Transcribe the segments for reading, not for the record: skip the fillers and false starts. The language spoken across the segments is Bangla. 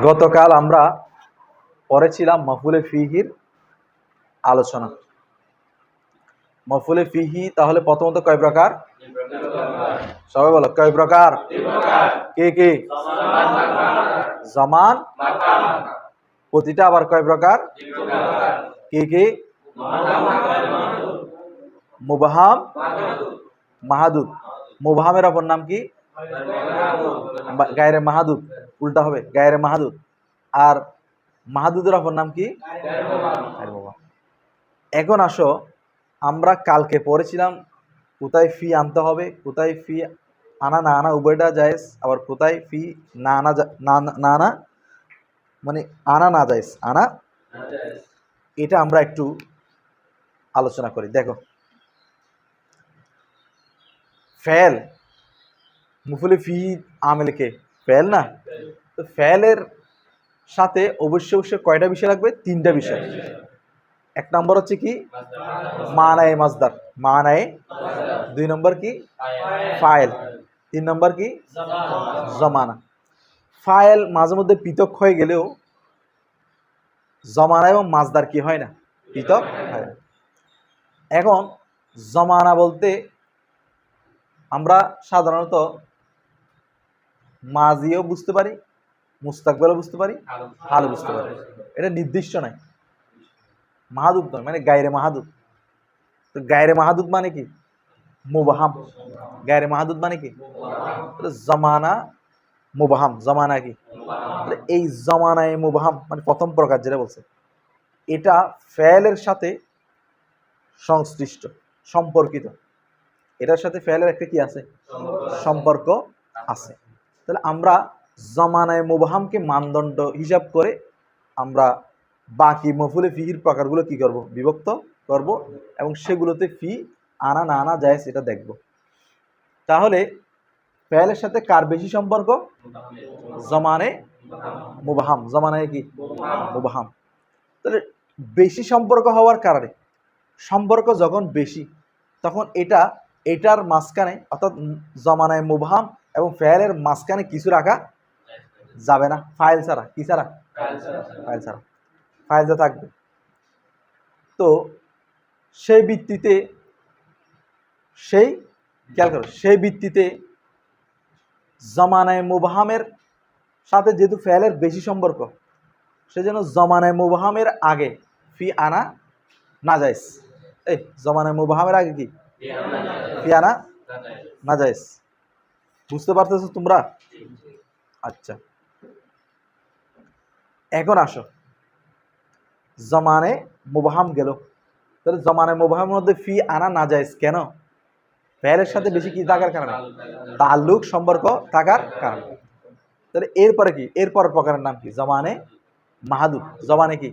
গতকাল আমরা পড়েছিলাম মফউলে ফিহির আলোচনা। মফউলে ফিহি তাহলে প্রথমত কয় প্রকার? সবাই বলো কয় প্রকার? কে কে? জামান, প্রতিটা আবার কয় প্রকার? কে কে? মুবহাম, মাহাদুদ। মুবহামের অপর নাম কি? গায়রে মাহাদুদ। উল্টা হবে, গায়রে মাহাদুদ। আর মাহাদুদের অপর নাম কি? এখন আসো, আমরা কালকে পড়েছিলাম কোথায় ফি আনতে হবে, কোথায় ফি আনা না আনা উভয়টা জায়েজ, আবার কোথায় ফি না আনা না আনা মানে আনা না জায়েজ, আনা। এটা আমরা একটু আলোচনা করি। দেখো, ফেল মুফুলে ফি আমেলকে ফেল না, তো ফেলের সাথে অবশ্যই অবশ্যই কয়টা বিষয় লাগবে? তিনটা বিষয়। এক নম্বর হচ্ছে কি? মানায়ে মাজদার, মানায়ে। দুই নম্বর কি? ফাইল। তিন নম্বর কি? জমানা। ফাইল মাঝে মধ্যে পৃথক হয়ে গেলেও জমানা এবং মাজদার কি হয় না? পৃথক হয় না। এখন জমানা বলতে আমরা সাধারণত মাজিও বুঝতে পারি, মুস্তাকবেলও বুঝতে পারি, হালও বুঝতে পারি। এটা নির্দিষ্ট নাই, মাহাদুদ নয়, মানে গায়রে মাহাদুদ। তো গায়রে মাহাদুদ মানে কি? মুবহাম। গায়রে মাহাদুদ মানে কি? জমানা মুবহাম। জমানা কি? এই জমানায় মুবহাম মানে প্রথম প্রকার যেটা বলছে, এটা ফেলের সাথে সংশ্লিষ্ট, সম্পর্কিত। এটার সাথে ফেলের একটা কি আছে? সম্পর্ক আছে। তাহলে আমরা জমানায় মুবহামকে মানদণ্ড হিসাব করে আমরা বাকি মফুলে ফিহির প্রকারগুলো কি করব? বিভক্ত করব, এবং সেগুলোতে ফি আনা না আনা জায়েজ এটা দেখব। তাহলে ফেলের সাথে কার বেশি সম্পর্ক? জমানে মুবহাম। জমানায় কি? মুবহাম। তাহলে বেশি সম্পর্ক হওয়ার কারণে, সম্পর্ক যখন বেশি, তখন এটার মাঝখানে, অর্থাৎ জমানায় মুবহাম এবং ফেলের মাঝখানে কিছু রাখা যাবে না। ফাইল ছাড়া। কি ছাড়া? ফাইল ছাড়া। ফাইল যা থাকবে। তো সেই ভিত্তিতে সেই ভিত্তিতে জমানায় মুবহামের সাথে যেহেতু ফেলের বেশি সম্পর্ক, সেজন্য জমানায় মুবহামের আগে ফি আনা নাজায়েজ। এই জমানায় মুবহামের আগে কি? ফি আনা নাজায়েজ। বুঝতে পারতেছো তোমরা? আচ্ছা, এখন আসো, জমানে মুবহাম গেল, তাহলে জমানে মুবহামের মধ্যে ফি আনা নাজায়েজ কেন? ফেলের সাথে বেশি কি থাকার কারণে? তাল্লুক, সম্পর্ক থাকার কারণে। তাহলে এরপরে কি? এরপর প্রকারের নাম কি? জমানে মাহাদুদ। জমানে কি?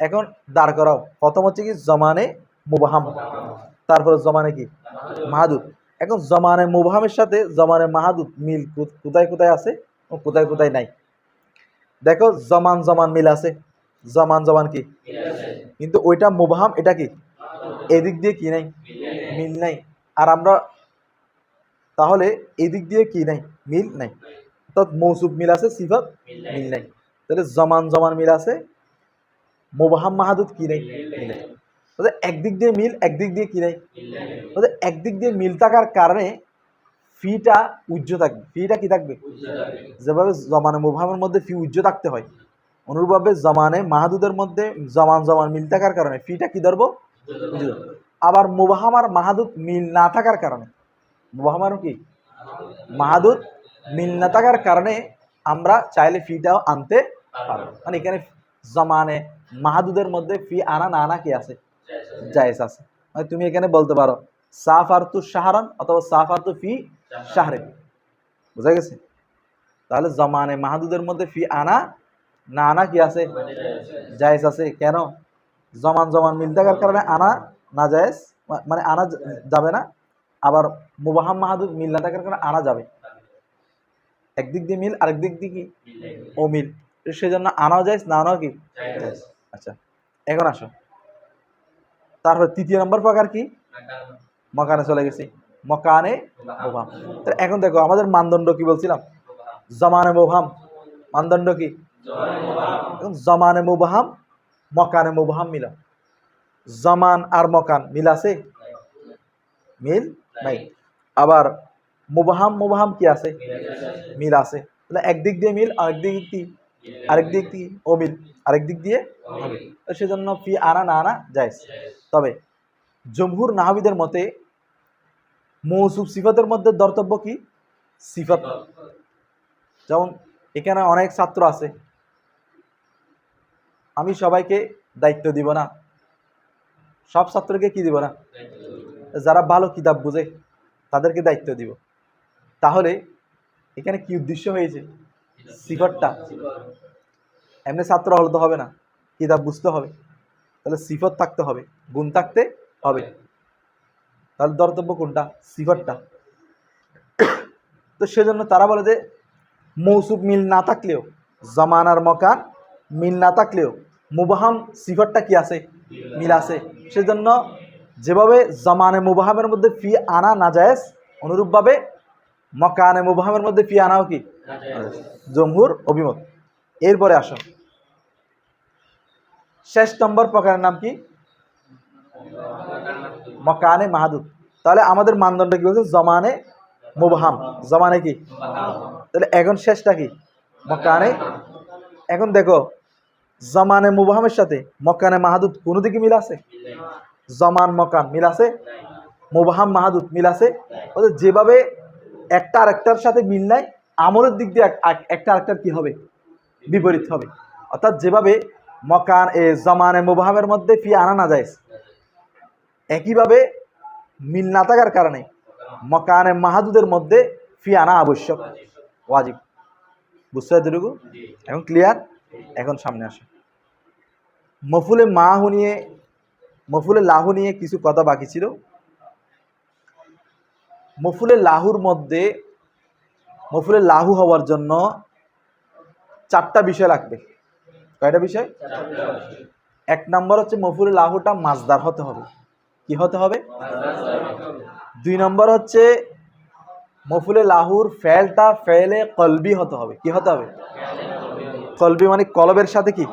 এখন দাঁড় করাও। প্রথম হচ্ছে কি? জমানে মুবহাম, তারপরে জমানে কি? মাহাদুদ। এখন জমানে মুবহামের সাথে জমানে মাহাদুদ মিল কোথায় কোথায় আছে ও কোথায় কোথায় নাই? দেখো, জমান জমান মিল আছে, জমান জমান কি? কিন্তু ওইটা মুবহাম, এটা কি? এদিক দিয়ে কি নাই? মিল নাই। আর আমরা তাহলে এদিক দিয়ে কি নাই? মিল নাই। অর্থাৎ মৌসুফ মিল আছে, সিফাত মিল নাই। তাহলে জমান জমান মিল আছে, মুবহাম মাহাদুদ কি নাই? মিল নাই। একদিক দিয়ে মিল, একদিক দিয়ে কি নাই? একদিক দিয়ে মিল থাকার কারণে ফিটা উজ্জ্ব থাকবে। ফিটা কি থাকবে? যেভাবে জমানে মুবহামের মধ্যে ফি উজ্জ্ব থাকতে হয়, অনুরূপভাবে জমানে মাহাদুদের মধ্যে জমান জমান মিল থাকার কারণে ফিটা কি ধরবো? আবার মুবহাম আর মাহাদুদ মিল না থাকার কারণে, মুবহাম আর কি মাহাদুদ মিল না থাকার কারণে আমরা চাইলে ফিটাও আনতে পারবো। মানে এখানে জমানে মাহাদুদের মধ্যে ফি আনা না আনা কি আছে? জায়েজ আছে। মানে তুমি এখানে বলতে পারো সাফারতু শাহরান অথবা সাফারতু ফি শাহরিন। বুঝা গেছে? তাহলে জমানে মাহাদুদের মধ্যে ফি আনা না আনা কি আছে? জায়েজ আছে। কেন? জমান জমান মিল থাকার কারণে আনা না জায়েজ, মানে আনা যাবে না। আবার মুবহাম মাহাদুদ মিল না থাকার কারণে আনা যাবে। একদিক দিয়ে মিল, আরেক দিক দিয়ে কি? অমিল। সেজন্য আনাও জায়েজ, না আনাও কি? আচ্ছা, এখন আসো, তারপর তৃতীয় নম্বর প্রকার কি? মকানে চলে গেছি। মকানে মুবহাম। এখন দেখো, আমাদের মানদণ্ড কি বলছিলাম? জমানে মুবহাম মানদণ্ড কি? জমানে মুবহাম মকানে মুবহাম মিলা। জমান আর মকান মিল আছে? মিল নাই। আবার মুবহাম মুবহাম কি আছে? মিল আছে। তাহলে একদিক দিয়ে মিল, আরেক দিক কি? আরেক দিক দিয়ে অমিল, আরেক দিক দিয়ে অমিল। সেজন্য ফি আনা না আনা জায়েজ। তবে জমহুর নাহবীদের মতে মৌসুফ সিফাতের মধ্যে ধর্তব্য কি? সিফাত। যেমন এখানে অনেক ছাত্র আছে, আমি সবাইকে দায়িত্ব দিব না, সব ছাত্রকে কি দিব না, যারা ভালো কিতাব বুঝে তাদেরকে দায়িত্ব দিব। তাহলে এখানে কি উদ্দেশ্য হয়েছে? সিফাতটা। এমনি ছাত্র হলে তো হবে না, কিতাব বুঝতে হবে, তাহলে সিফত থাকতে হবে, গুণ থাকতে হবে। তাহলে ধর্তব্য কোনটা? সিফাতটা। তো সেজন্য তারা বলে যে মৌসুফ মিল না থাকলেও, জমানার মকান মিল না থাকলেও মুবহাম সিফাতটা কি আছে? মিল আছে। সেজন্য যেভাবে জমানে মুবহামের মধ্যে ফি আনা নাজায়েজ, অনুরূপভাবে মকানে মুবহামের মধ্যে ফি আনাও কি? জমহুর অভিমত। এরপরে আসো, শেষ নম্বর প্রকারের নাম কি? মকানে মাহাদুদ। তাহলে আমাদের মানদণ্ড কি বলছে? জমানে মুবহাম, জমানে কি? তাহলে এখন শেষটা কি? মকানে। এখন দেখো, জমানে মুবহামের সাথে মকানে মাহাদুদ কোনো দিকে মিল আছে? জমান মকান মিল আছে? মুবহাম মাহাদুদ মিল আছে? যেভাবে একটা আরেকটার সাথে মিল নাই, আমলের দিক দিয়ে একটা আরেকটার কি হবে? বিপরীত হবে। অর্থাৎ যেভাবে মকান জমানে মুবহামের মধ্যে ফি আনা না যায়, একইভাবে মিল না থাকার কারণে মকানে মাহাদুদের মধ্যে ফি আনা আবশ্যক, ওয়াজিব। বুঝতে এতটুকু? এখন ক্লিয়ার? এখন সামনে আসে মফুলে মাহু নিয়ে, মফুলে লাহু নিয়ে কিছু কথা বাকি ছিল। মফুলে লাহুর মধ্যে, মফুলে লাহু হওয়ার জন্য 4টা বিষয় লাগবে। কয়টা বিষয়? 1 নম্বর হচ্ছে মফুলে লাহুটা মাজদার হতে হবে। কি হতে হবে? 2 নম্বর হচ্ছে মফুলে লাহুর ফেলটা ফেলে কলবি হতে হবে। কি হতে হবে? কলবি মানে কলবের সাথে কি?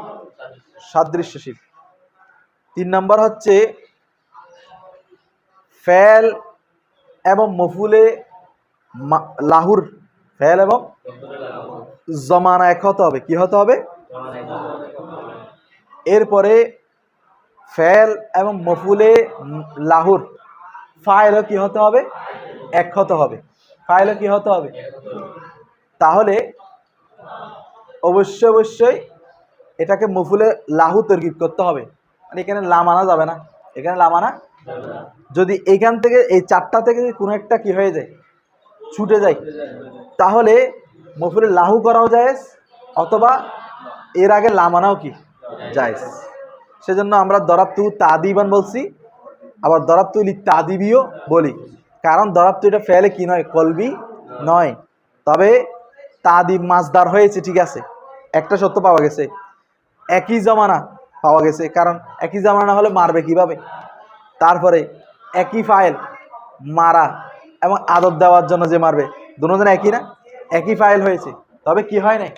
সাদৃশ্যশীল। 3 নম্বর হচ্ছে ফেল এবং মফুলে লাহুর ফেল এবং জমানা এক হতে হবে। কি হতে হবে? এরপরে ফেল এবং মফুলে লাহুর ফাইলও কি হতে হবে? এক হতে হবে। ফাইলও কি হতে হবে? তাহলে অবশ্যই অবশ্যই এটাকে মফুলে লাহু তরকিব করতে হবে। মানে এখানে লাম আনা যাবে না, এখানে লাম আনা। যদি এখান থেকে এই 4টা থেকে কোনো একটা কি হয়ে যায়, ছুটে যায়, তাহলে মফুলে লাহু করাও জায়েজ, অথবা এর আগে লাম আনাও কি জায়েজ। সেজন্য আমরা দরাবতু তাদিবান বলছি, আবার দরাবতু লি তাদিবিও বলি। কারণ দরাবতু এটা ফেলে কি নয়? কলবি নয়। তবে তাদিব মাজদার হয়েছে, ঠিক আছে, একটা সত্য পাওয়া গেছে, একই জমানা পাওয়া গেছে। কারণ একই জমানা না হলে মারবে কিভাবে? তারপরে একই ফাইল, মারা এবং আদব দেওয়ার জন্য যে মারবে, দুজন একই না? একই ফাইল হয়েছে, তবে কি হয় নাই?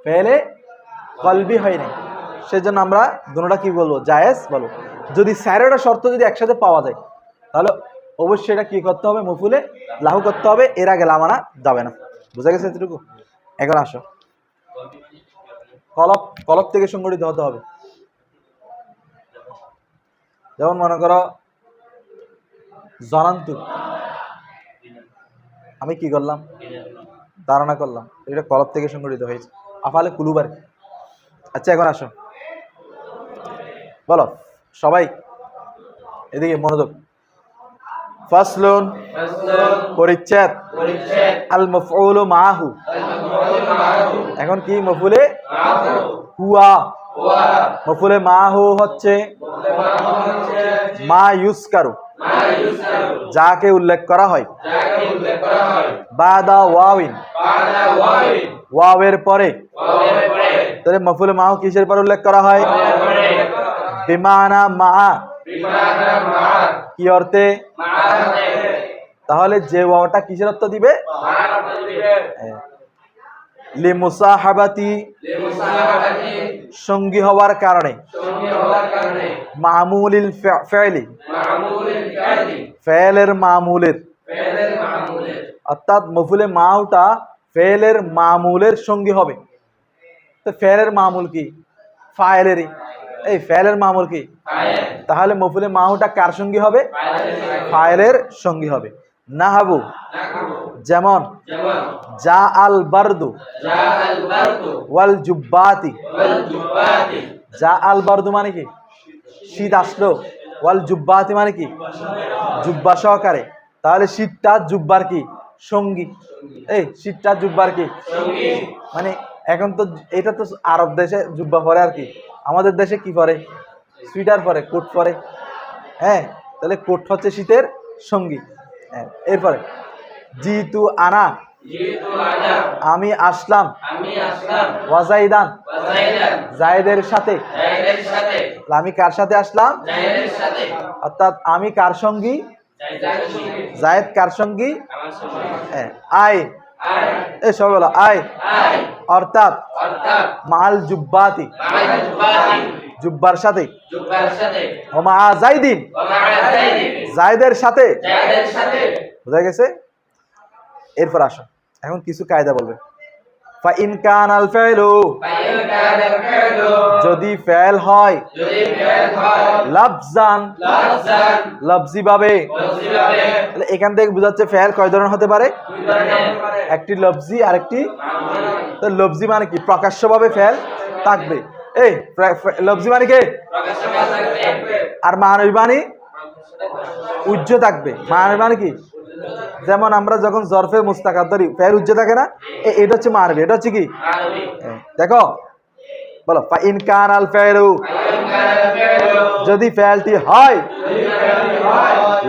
ফেলে কলবি হয় নাই। সেজন্য আমরা দুটোটা কি বলবো? জায়েজ বলবো। যদি স্যারেটা শর্ত যদি একসাথে পাওয়া যায়, তাহলে অবশ্যই এটা কি করতে হবে? মফুলে লাহু করতে হবে, এর আগে লামানা যাবে না। বুঝা গেছে এতটুকু? এখন আসো, কলব, কলব থেকে সংগঠিত হতে হবে। যেমন মনে করো জনান্তু, আমি কি করলাম? ধারণা করলাম, এটা কলব থেকে সংগঠিত হয়েছে। আফালে কুলুবার। আচ্ছা এখন আসো, বলো সবাই এদিকে মনোযোগ। ফাসলুন, পরিচ্ছেদ। আল মাফউলু মাহু, এখন কি? মফুলে হুয়া। মফুলে মাহু হচ্ছে মা ইউসকারু, যাকে উল্লেখ করা হয়। বাদা ওয়াবিন, ওয়াবের পরে। তাহলে মফুলে মাহু কিসের পর উল্লেখ করা হয়? বিমানা মা। কি অর্থে? তাহলে যে ওয়াওটা কিসের অর্থ দিবে? লিমুসাহাবাতি সঙ্গী হওয়ার কারণে মামুলিল ফেলি ফেলের মামুলের অর্থাৎ মফুলে মাউটা ফেলের মামুলের সঙ্গী হবে। তো ফেলের মামুল কি? ফাইলেরই। এই ফেলের মামুল কি? তাহলে মফুলে মাউটা কার সঙ্গী হবে? ফাইলের সঙ্গী হবে। নাহাবু যেমন জা আল বারদু ওয়াল জুব্বাতি। জা আল বারদু মানে কি? শীত আসলো। ওয়াল জুব্বাতি মানে কি? জুব্বা সহকারে। তাহলে শীতটা জুব্বার কি? সঙ্গী। এই শীতটা জুব্বার কি? মানে এখন তো এটা তো আরব দেশে জুব্বা পরে, আর কি আমাদের দেশে কি পরে? সুইটার পরে, কোট পরে। হ্যাঁ, তাহলে কোট হচ্ছে শীতের সঙ্গী। হ্যাঁ, এরপরে জিতু আনা আমি আসলাম ওয়াজাইদান জায়েদের সাথে। আমি কার সাথে আসলাম? অর্থাৎ আমি কার সঙ্গী? জায়েদ কার সঙ্গী? আয় এ সব বলো আয়, অর্থাৎ মাল জুব্বাতি জুব্বার সাথে, ও মা জাইদিন জায়েদের সাথে। বুঝা গেছে? এরপর আসো, এখন কিছু কায়দা বলবে। ফাইন কান আল ফাইলু যদি ফেল হয় লাফজান লফজি ভাবে। এখান থেকে বোঝাচ্ছে ফেল কয় ধরনের হতে পারে? একটি লফজি আর একটি। তো লফজি মানে কি? প্রকাশ্যভাবে ফেল থাকবে। এই লফজি মানে কি? আর মানবী মানে উজ্জ্ব থাকবে। মানবী মানে কি? যেমন আমরা যখন জরফে মুস্তাকার ধরি, ফেল উজ্জ্ব থাকে না? এটা হচ্ছে মানবী। এটা হচ্ছে কি? দেখো বলো ফাইন কান আল ফাইলু যদি ফেলটি হয়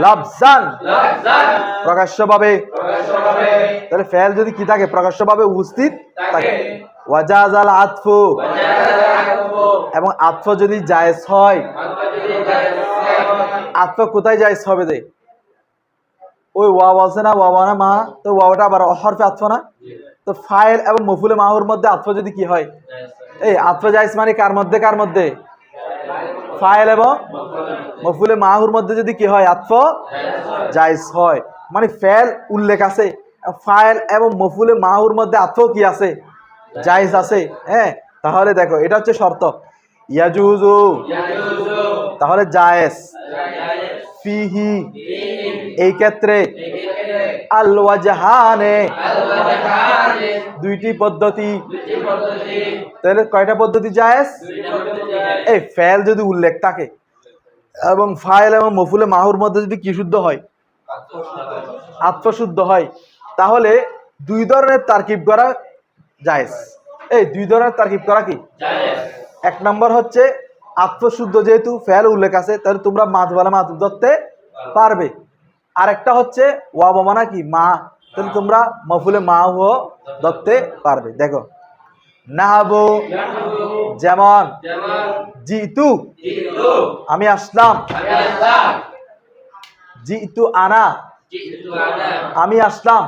লাফজান প্রকাশ্যভাবে। তাহলে ফেল যদি কি থাকে? প্রকাশ্যভাবে উপস্থিত থাকে। ওয়াজাজাল আতফু এবং আতফ যদি জায়েজ হয়। আতফ কোথায় জায়েজ হবে? দে ওই ওয়াও আছে না, ওয়াও না মা, তো ওয়াওটা আবার হরফে আতফ না? তো ফাইল এবং মফুলে মাহুর মধ্যে আতফ যদি কি হয়? এই আতফ জায়েজ মানে কার মধ্যে? কার মধ্যে? ফাইল এবং মফুলে মাহুর মধ্যে যদি কি হয়? আতফ জায়েজ হয়। মানে ফেল উল্লেখ আছে, ফাইল এবং মফুলে মাহুর মধ্যে আতফ কি আছে? জায়েজ আছে। হ্যাঁ, তাহলে দেখো এটা হচ্ছে শর্ত। ইয়াজুজু তাহলে জায়েজ, ফিহি এই ক্ষেত্রে, আল ওয়াজহানে দুইটি পদ্ধতি। তাহলে কয়টা পদ্ধতি জায়েজ? এই ফেল যদি উল্লেখ থাকে এবং ফাইল এবং মফুলে মাহুর মধ্যে যদি কি শুদ্ধ হয়? আত্মশুদ্ধ হয়, তাহলে দুই ধরনের তারকিব করা জায়েজ। এই দুই ধরনের তারকিব করা কি? এক নম্বর হচ্ছে আত্মশুদ্ধ, যেহেতু ফেল উল্লেখ আছে তাহলে তোমরা মাতওয়ালা মাত ধরতে পারবে। আরেকটা হচ্ছে ওয়া বামানা কি? মা, তাহলে তোমরা মফুলে মাহ ধরতে পারবে। দেখো নাহাবু যেমন জিতু আমি আসলাম, জিতু আনা আমি আসলাম,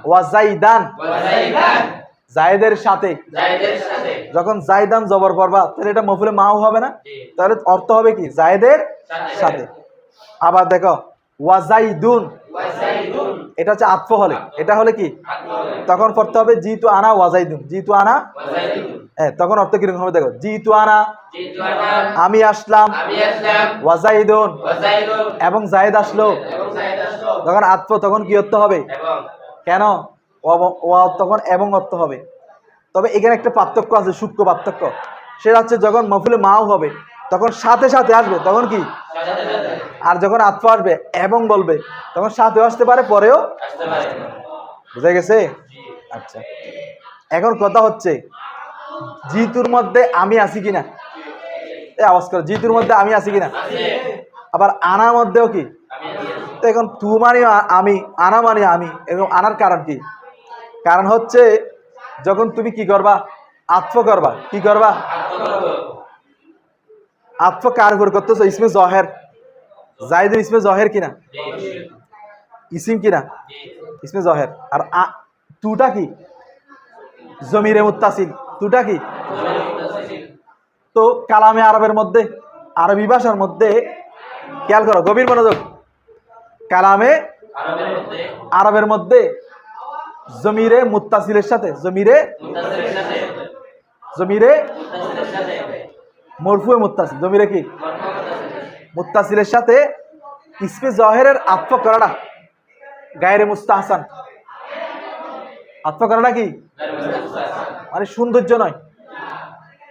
ওয়াজাইদান জায়েদের সাথে। যখন জাইদান জবর পড়বা তাহলে এটা মফুলে মাও হবে না? তাহলে অর্থ হবে কি? জায়েদের সাথে। আবার দেখো ওয়াজাইদুন, এটা হচ্ছে আতফ হলে, এটা হলে কি? তখন পড়তে হবে জিতু আনা ওয়াজাইদুন। জিতু আনা, হ্যাঁ, তখন অর্থ কিরকম হবে? দেখো জিতু আনা আমি আসলাম, ওয়াজাইদুন এবং জায়েদ আসলো। যখন আতফ তখন কি অর্থ হবে? কেন? ওয়া তখন এবং অর্থ হবে। তবে এখানে একটা পার্থক্য আছে, সূক্ষ্ম পার্থক্য। সেটা হচ্ছে যখন মফুলে মাও হবে তখন সাথে সাথে আসবে, তখন কি? আর যখন আতফ আসবে এবং বলবে তখন সাথেও আসতে পারে, পরেও। বুঝা গেছে? আচ্ছা, এখন কথা হচ্ছে জিতুর মধ্যে আমি আছি কিনা? এই আওয়াজ করো, জিতুর মধ্যে আমি আছি কিনা? আবার আনার মধ্যেও কি? তো এখন তু মানে আমি, আনা মানে আমি। এবং আনার কারণ কি? কারণ হচ্ছে যখন তুমি কি করবা? আতফ করবা। কি করবা? আতফ কার উপর করতেছো? ইসমে জহের, জাইদুল ইসমে জহের কিনা? ইসিম কিনা? ইসমে জহের। আর তুটা কি? জমিরে মুত্তাসিল, তুটা কি? তো কালামে আরবের মধ্যে, আরবি ভাষার মধ্যে খেয়াল করো, গভীর মনোযোগ, কালামে আরবের মধ্যে জমিরে মুত্তাসিলের সাথে জমিরে মরফুয়ে মুত্তাসিল, জমিরে কি মুত্তাসিলের সাথে ইসমে জহেরের আত্ম করাটা গায়রে মুস্তাহসান, আত্ম করাটা কি মানে সৌন্দর্য নয়,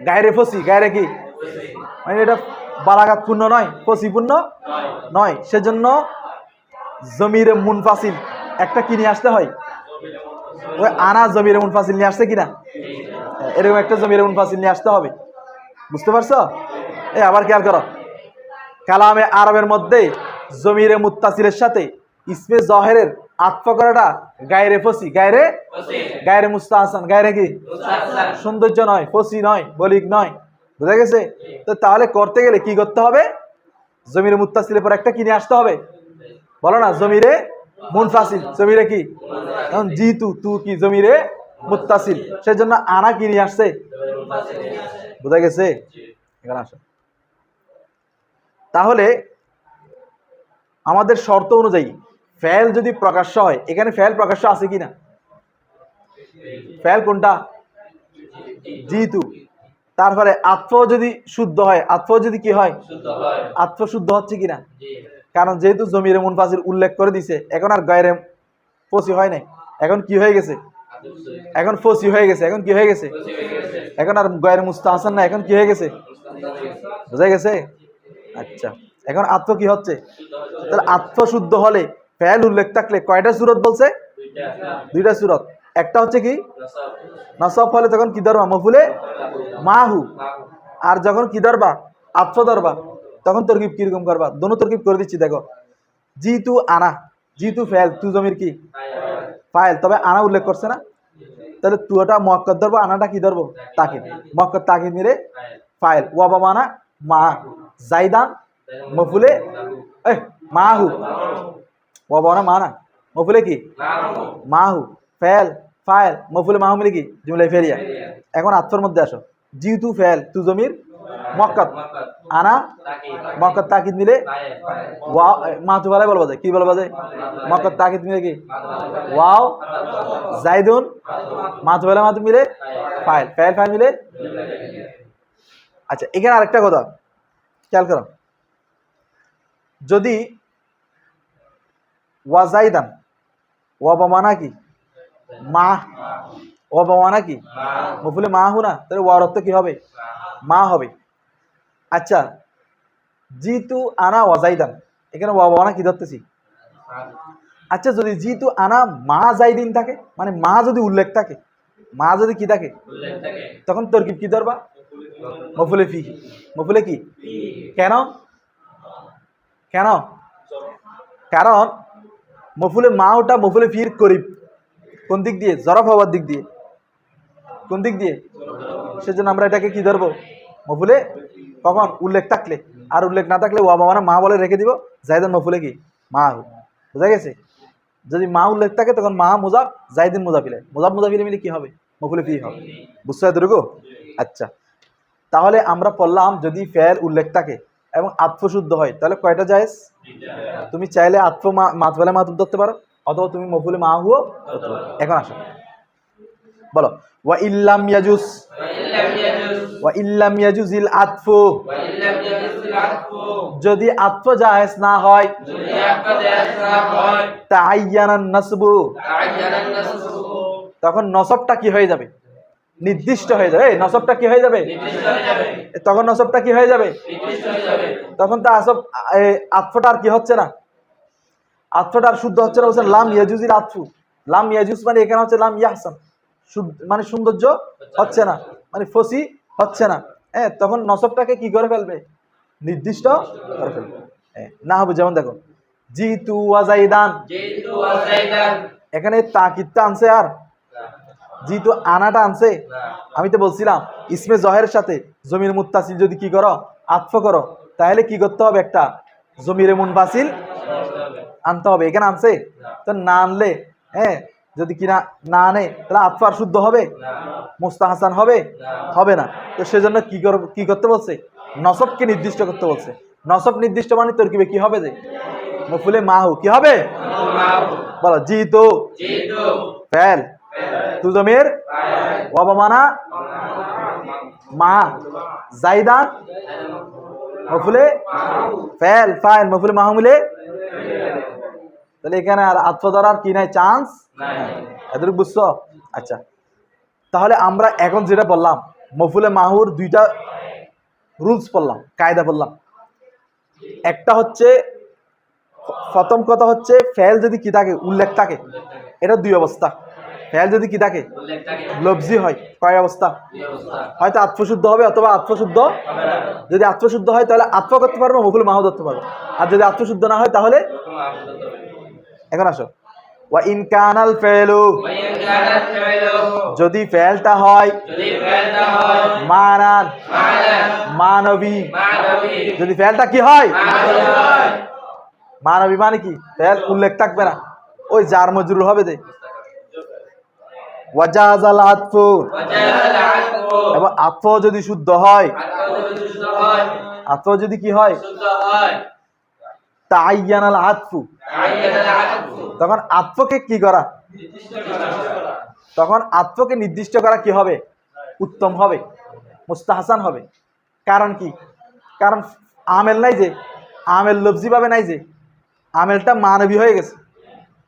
গায়রে ফসি, গায়রে কি মানে এটা বালাগাতপূর্ণ নয়, ফসিপূর্ণ নয়, সেজন্য জমিরে মুনফাসিল একটা কি নিয়ে আসতে হয়, ওই আনা জমিরে মুনফাসিল নিয়ে আসছে কিনা, এরকম একটা জমিরে মুনফাসিল নিয়ে আসতে হবে, বুঝতে পারছো? এই আবার খেয়াল করো, কালামে আরবের মধ্যে জমিরে মুত্তাসিলের সাথে ইসমে জহেরের আত্ম করাটা গায়রে ফসি, গায়রে মুস্তাহসান, গায়রে কি সৌন্দর্য নয়, ফসি নয়, বলিক নয়, বুঝা গেছে? তো তাহলে করতে গেলে কি করতে হবে, জমিরে মুত্তাসিলের পর একটা কি নিয়ে আসতে হবে, বলো না, জমিরে মুনফাসিল, জমিরে কি এখন জিতু তু কি জমিরে মুত্তাসিল, সেজন্য আনা কি নিয়ে আসছে, বুঝা গেছে? এখানে আসো, তাহলে আমাদের শর্ত অনুযায়ী ফেল যদি প্রকাশ্য হয়, এখানে ফেল প্রকাশ্য আছে কিনা, ফেল কোনটা, জিতু, তারপরে আত্ম যদি শুদ্ধ হয়, আত্ম যদি কি হয়, আত্ম শুদ্ধ হচ্ছে কিনা, কারণ যেহেতু জমিরে মুনফাসিল উল্লেখ করে দিছে, এখন আর গায়রে ফসি হয় নাই, এখন কি হয়ে গেছে, এখন ফসি হয়ে গেছে, এখন কি হয়ে গেছে, এখন আর গায়রে মুস্তাহসান না, এখন কি হয়ে গেছে, বুঝা গেছে? আচ্ছা, এখন আত্ম কি হচ্ছে, তাহলে আত্ম শুদ্ধ হলে ফেল উল্লেখ থাকলে কয়টা সূরত বলছে, দুইটা সূরত, একটা হচ্ছে কি নসব হলে তখন কি ধরবা, মফুলে মাহু, আর যখন কি ধরবা, আত্ম ধরবা, তখন তরকিব কিরকম করবা, দোনো তরকিব করে দিচ্ছি, দেখো, জিতু আনা, জিতু ফেল, তু জমির কি ফাইল, তবে আনা উল্লেখ করছে না, তাহলে তুটা মুয়াক্কাদ ধরবো, আনাটা কি ধরবো, তাকিদ, মুয়াক্কাদ তাকিদ মিলে ফাইল, ওয়াবা মানা মা, জাইদান মফুলে মাহু, ওয়াবা মানা মানা মফুলে কি মাহু, ফেল ফাইল মফুলে মাহু মিলে কি জুমলা ফেরিয়া। এখন আত্মর মধ্যে আসো, জিতু ফেল, তু জমির মুয়াক্কাদ, আনা মুয়াক্কাদ তাকিদ মিলে ওয়াও, মাতু বলাই বলবা যায়, কি বলবা যায়, মুয়াক্কাদ তাকিদ মিলে কি ওয়াও, জাইদুন মাতু বলা মাতু মিলে ফাইল, ফেল ফাইল মিলে। আচ্ছা, এখানে আরেকটা কথা খেয়াল করো, যদি ওয়াজাইদান, ওয়াবা মানা কি মা, ওয়াবা মানা কি মফুলে মা হু না, তাহলে ওয়ার অর্থ কি হবে, মা হবে। আচ্ছা, জিতু আনা ওয়াজাইদান, এখানে ওয়াবা মানা কি ধরতেছি, আচ্ছা যদি জিতু আনা মা জাইদিন থাকে, মানে মা যদি উল্লেখ থাকে, মা যদি কি থাকে, তখন তরকিব কি ধরবা, মফুলে ফি, মফুলে কি, কেন কেন, কারণ মফুলে মা ওটা মফুলে ফির করিব, কোন দিক দিয়ে, জরফ হওয়ার দিক দিয়ে, কোন দিক দিয়ে, সেজন্য আমরা এটাকে কি ধরবো, মফুলে কখন উল্লেখ থাকলে, আর উল্লেখ না থাকলে ওয়াবা মানে মা বলে রেখে দিব, জাইদান মফুলে কি মা, বুঝা গেছে? যদি মা উল্লেখ থাকে তখন মা মুজাফ, জাইদিন মুজাফিলে, মুজাফিলে মিলে কি হবে, মফুলে ফি হবে, বুঝছো এতটুকু? আচ্ছা, তাহলে আমরা পড়লাম যদি ফেল উল্লেখ থাকে এবং আত্ম শুদ্ধ হয় তাহলে কয়টা জায়েজ, তুমি চাইলে আত্ম মাতফেলে মাতুব ধরতে পারো, অথবা তুমি মফুলে মা হুও। এখন আসো, বলো, ওয়া ইল্লাম ইয়াজুস, ওয়া ইল্লাম ইয়াজুজিল আতফু, যদি আত্ম জায়েজ না হয়, তাআয়্যানান নাসবু, তখন নসবটা কি হয়ে যাবে, নির্দিষ্ট হয়ে যাবে, নসবটা কি হয়ে যাবে, তখন নসবটা কি হয়ে যাবে, তখন তা আসব আতফটা আর কি হচ্ছে না, আতফটা আর শুদ্ধ হচ্ছে না, বলছেন লাম ইয়াজুজিল আতফু, লাম ইয়াজুজ মানে এখানে হচ্ছে লাম ইয়াহসান, মানে সৌন্দর্য হচ্ছে না, মানে ফসি হচ্ছে না, হ্যাঁ, তখন নসবটাকে কি করে ফেলবে, নির্দিষ্ট করে ফেলবে, না হবে, যেমন দেখো জিতু ওয়াজাইদান, এখানে তাকিদটা আনছে আর জিতু আনাটা আনছে, আমি তো বলছিলাম ইসমে জহের সাথে জমির মুত্তাসিল যদি কি করো, আতফ করো, তাহলে কি করতে হবে, একটা জমিরে মুনফাসিল আনতে হবে, এখানে আনছে, তো না আনলে, হ্যাঁ, যদি কিনা না আনে তাহলে আতফ আর শুদ্ধ হবে? মুস্তাহাসান হবে? হবে না। তো সেজন্য কি করতে বলছে? নসবকে নির্দিষ্ট করতে বলছে। নসব নির্দিষ্ট মানে তরকিবে কি হবে? যে মফুলে মাহু কি হবে? বলো জিতু ফেল, তু জমির ওয়াবামানা মা, জাইদান মফুলে ফেল, ফাইল মফুলে মাহু মিলে। তাহলে এখানে আর আতফ ধরার কি নাই? চান্স নাই। এদের বুঝছো? আচ্ছা, তাহলে আমরা এখন যেটা বললাম মফুলে মাহুর দুইটা রুলস পড়লাম, কায়দা বললাম। একটা হচ্ছে, প্রথম কথা হচ্ছে ফেল যদি কি থাকে? উল্লেখ থাকে। এটা দুই অবস্থা। ফেল যদি কি থাকে? লফজি হয়, কয় অবস্থা? হয়তো আত্মশুদ্ধ হবে অথবা আত্মশুদ্ধ। যদি আত্মশুদ্ধ হয় তাহলে আত্ম করতে পারবো, মফুল মাহু ধরতে পারবো। আর যদি আত্মশুদ্ধ না হয় তাহলে, এখন আসো, ওয়া ইন কানাল ফেলু, যদি ফেলটা হয় মানান মানবী, যদি ফেলটা কি হয়? মানবী মানে কি? ফেল উল্লেখ থাকবে না, ওই জার মজরুর হবে। যে ওয়াজাজাল আতফু, এবং আতফ যদি শুদ্ধ হয়, আতফ যদি কি হয়? তাআয়্যানাল আতফু, তখন আতফকে কি করা? তখন আতফকে নির্দিষ্ট করা কি হবে? উত্তম হবে, মুস্তাহাসান হবে। কারণ কি? কারণ আমেল নাই, যে আমেল লফজি ভাবে নাই, যে আমেলটা মানবী হয়ে গেছে।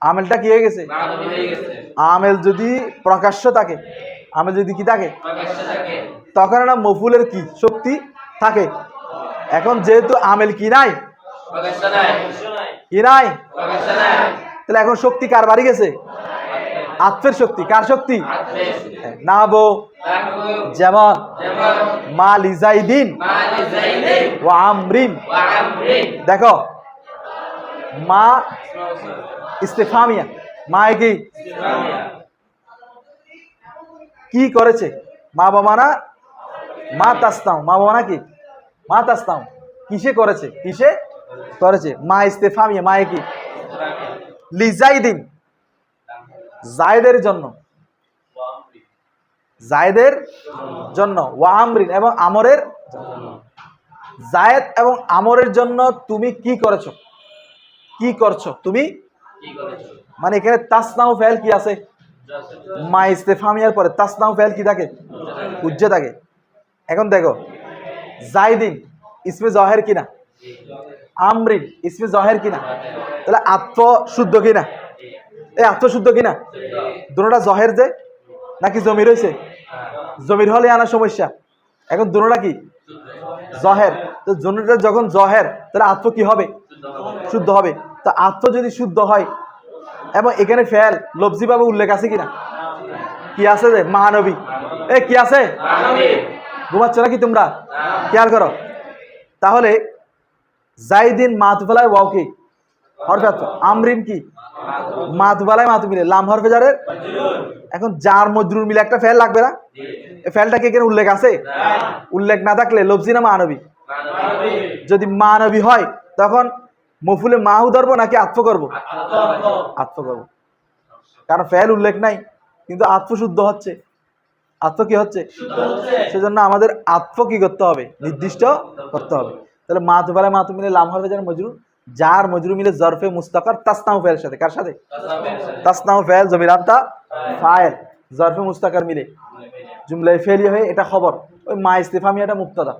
আমেলটা কি হয়ে গেছে? আমেল যদি প্রকাশ্য থাকে, আমেল যদি কি থাকে, তখন একটা মফুলের কি শক্তি থাকে। এখন যেহেতু আমেল কি নাই, কি নাই, তাহলে এখন শক্তি কার বাড়ি গেছে? আতফের শক্তি। কার শক্তি? নাবো, যেমন মা লিজাইদিন ওয়া আমরিন। দেখো মা ইস্তেফামিয়া, মা কি কি করেছে? মা বাবা না মা তাস্তাও, মা বাবা না কি মা তাস্তাও, কিসে করেছে? কিসে করেছে? মা ইস্তেফামিয়া, মা কি লিজাইদিন, জায়দের জন্য, জায়দের জন্য, ওয়া আমরিন এবং আমরের জন্য। জায়েদ এবং আমরের জন্য তুমি কি করেছো? কি করছো? তুমি মানে এখানে তাসনাউ ফেল কি আছে? মা ইস্তেফামিয়ার পরে তাসনাউ ফেল কি থাকে? উজ্জে থাকে। এখন দেখো জাইদিন ইসমে জহের কিনা, আমরিন ইসমে জহের কিনা, তাহলে আত্ম শুদ্ধ কিনা? এই আত্ম শুদ্ধ কিনা? দুটোটা জহের যে নাকি জমির হয়েছে? জমির হলে আনা সমস্যা। এখন দুটোটা কি? জহের। তো দুটোটা যখন জহের, তাহলে আত্ম কি হবে? শুদ্ধ হবে। তো আত্ম যদি শুদ্ধ হয়, এবং এখানে ফেল লফজি ভাবে উল্লেখ আছে কিনা? কি আছে? যে মহানবী। কি আছে? ঘুমাচ্ছ নাকি তোমরা? খেয়াল করো। তাহলে জাইদিন মাতুফালায় ওয়াও কি হরফে আতফ, আমরিন কি মাতুফালায় মাতু মিলে লাম হরফে জারের। এখন জার মজরুর মিলে একটা ফেল লাগবে না? এই ফেলটা কি এখানে উল্লেখ আছে? উল্লেখ না থাকলে লফজি না মানবী? যদি মানবী হয় তখন মফুলে মাহু ধরবো নাকি আতফ করবো? আতফ করবো, কারণ ফেল উল্লেখ নাই কিন্তু আতফ শুদ্ধ হচ্ছে। আতফ কি হচ্ছে? সেজন্য আমাদের আতফ কি করতে হবে? নির্দিষ্ট করতে হবে। তাহলে মাতুফালায় মাতু মিলে লাম হরফে জার মজরুর, জার মজরুর মিলে জরফে মুস্তাকার তাসনাউ ফেলের সাথে। কার সাথে? তাসনাউ ফেল জমির আনতা ফাইল জরফে মুস্তাকার মিলে জুমলায় ফেলি হয়ে এটা খবর। ওই মা ইস্তেফামিয়াটা মুবতাদা,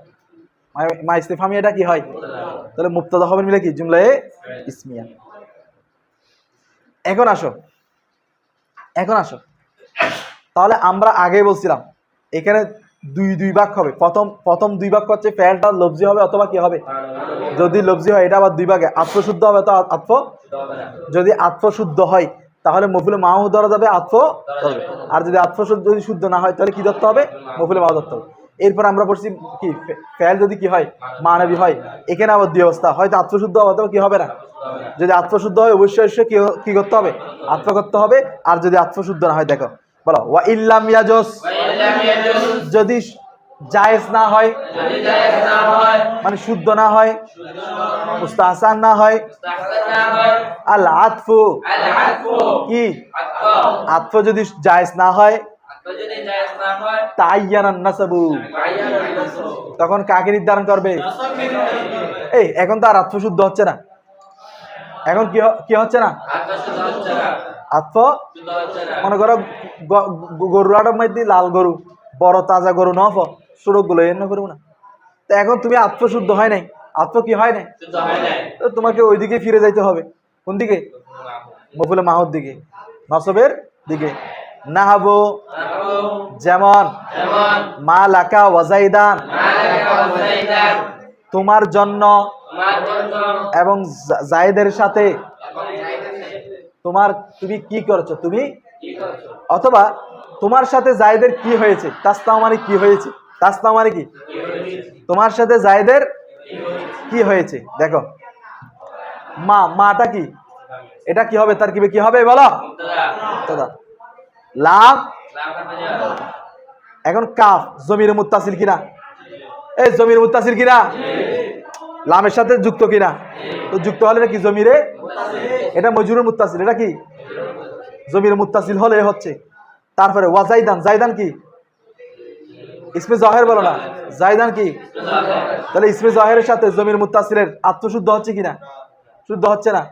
মা ইস্তেফামিয়াটা কি হয়? তাহলে মুবতাদা খবর মিলে কি জুমলায় ইসমিয়া। এখন আসো, এখন আসো, তাহলে আমরা আগে বলছিলাম এখানে দুই ভাগ হবে। প্রথম দুই ভাগ হচ্ছে ফেলটা লফজি হবে অথবা কি হবে? যদি লফজি হয় এটা আবার দুই ভাগে, আত্ম শুদ্ধ হবে তো আত্ম। যদি আত্ম শুদ্ধ হয় তাহলে মফুলে মাহু ধরা যাবে, আত্ম ধরবে। আর যদি আত্ম যদি শুদ্ধ না হয় তাহলে কি ধরতে হবে? মফুলে মাহু ধরতে হবে। এরপর আমরা বলছি কি ফেল যদি কি হয়? মানবী হয়। এখানে আবার দুই অবস্থা, হয়তো আত্মশুদ্ধ হবে অথবা কি হবে না। যদি আত্মশুদ্ধ হয় অবশ্যই কি করতে হবে? আত্ম করতে হবে। আর যদি আত্মশুদ্ধ না হয়, দেখো বলো ওয়া ইল্লাম ইয়াজুস, যদি জায়েজ না হয়, মানে শুদ্ধ না হয়, মুস্তাহসান না হয়, আল আতফু কি আতফ যদি জায়েজ না হয়, তাইয়ানান নাসাবু তখন কাকে নির্ধারণ করবে? এই এখন তো আর আতফ শুদ্ধ হচ্ছে না, এখন কি হচ্ছে না? আতফ মনে করো গরুর আড়ব মধ্যে লাল গরু, বড় তাজা গরু নফ সুরক গুলো এর করবো না। তো এখন তুমি আতফ শুদ্ধ হয় নাই, আতফ কি হয় নাই, তো তোমাকে ওই দিকে ফিরে যাইতে হবে। কোন দিকে? মফুলে মাহুর দিকে, নসবের দিকে। নাহাবু যেমন মা লাকা ওয়াজাইদান তোমার জন্য এবং জায়েদের সাথে তুমি কি করেছো, তুমি অথবা তোমার সাথে জায়েদের কি হয়েছে, তাসনাউ মানে কি হয়েছে, তাসনাউ মানে কি তোমার সাথে জায়েদের কি হয়েছে। দেখো মাটা কি, এটা কি হবে, তার কি হবে বলো? লাম এখন কাফ জমির মুত্তাসিল কিনা, এই জমির মুত্তাসিল কিনা, লামের সাথে যুক্ত কিনা, তো যুক্ত হলে কি জমিরে, এটা মজরুর মুত্তাসিল, এটা কি জমির মুত্তাসিল হলে হচ্ছে। তারপরে ওয়াজাইদান, জাইদান কি ইসমে জহের বলো না, জাইদান কি, তাহলে ইসমে জহেরের সাথে জমির মুত্তাসিলের আত্মশুদ্ধ হচ্ছে কিনা, শুদ্ধ হচ্ছে না।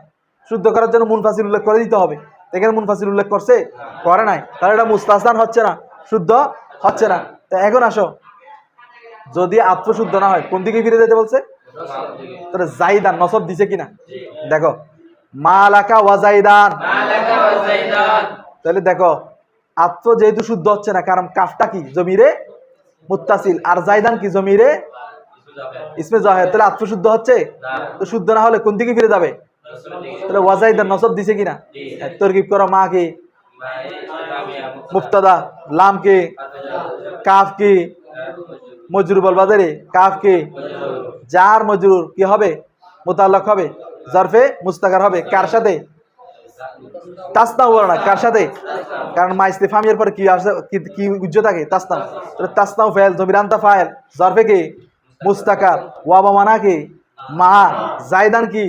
শুদ্ধ করার জন্য মুনফাসিল উল্লেখ করে দিতে হবে, এখানে মুনফাসিল উল্লেখ করছে, করে নাই, তাহলে এটা মুস্তাহসান হচ্ছে না, শুদ্ধ হচ্ছে না। তো এখন আসো, যদি আত্মশুদ্ধ না হয় কোন দিকে ফিরে যেতে বলছে? তাহলে জাইদান নসব দিছে কিনা দেখো, মালাকা ওয়াজাইদান, তাহলে দেখো আত্ম যেহেতু শুদ্ধ হচ্ছে না, কারণ কাফটা কি জমিরে মুত্তাসিল আর জাইদান কি জমিরে ইসমে জাহের, তাহলে আত্ম শুদ্ধ হচ্ছে, তো শুদ্ধ না হলে কোন দিকে ফিরে যাবে? তাহলে ওয়াজাইদান নসব দিছে কিনা, তরকিব করো, মা কি মুফতাদা, লাম কি, কাফ কি মজরুর বল বাজারে, কাফ কি জার মজরুর কি হবে, মুতাল্লাক হবে, জরফে মুস্তাকার হবে, কার সাথে? তাসনাউ বলো না, কার সাথে? কারণ মা ইস্তিফহামের পর কি আসে, কি উজ্জ থাকে? তাসনাউ। তাহলে তাসনাউ ফাইল, জমিরান্তা ফাইল, জরফে কি মুস্তাকার, ওয়াবা মানা কি মা, জাইদান কি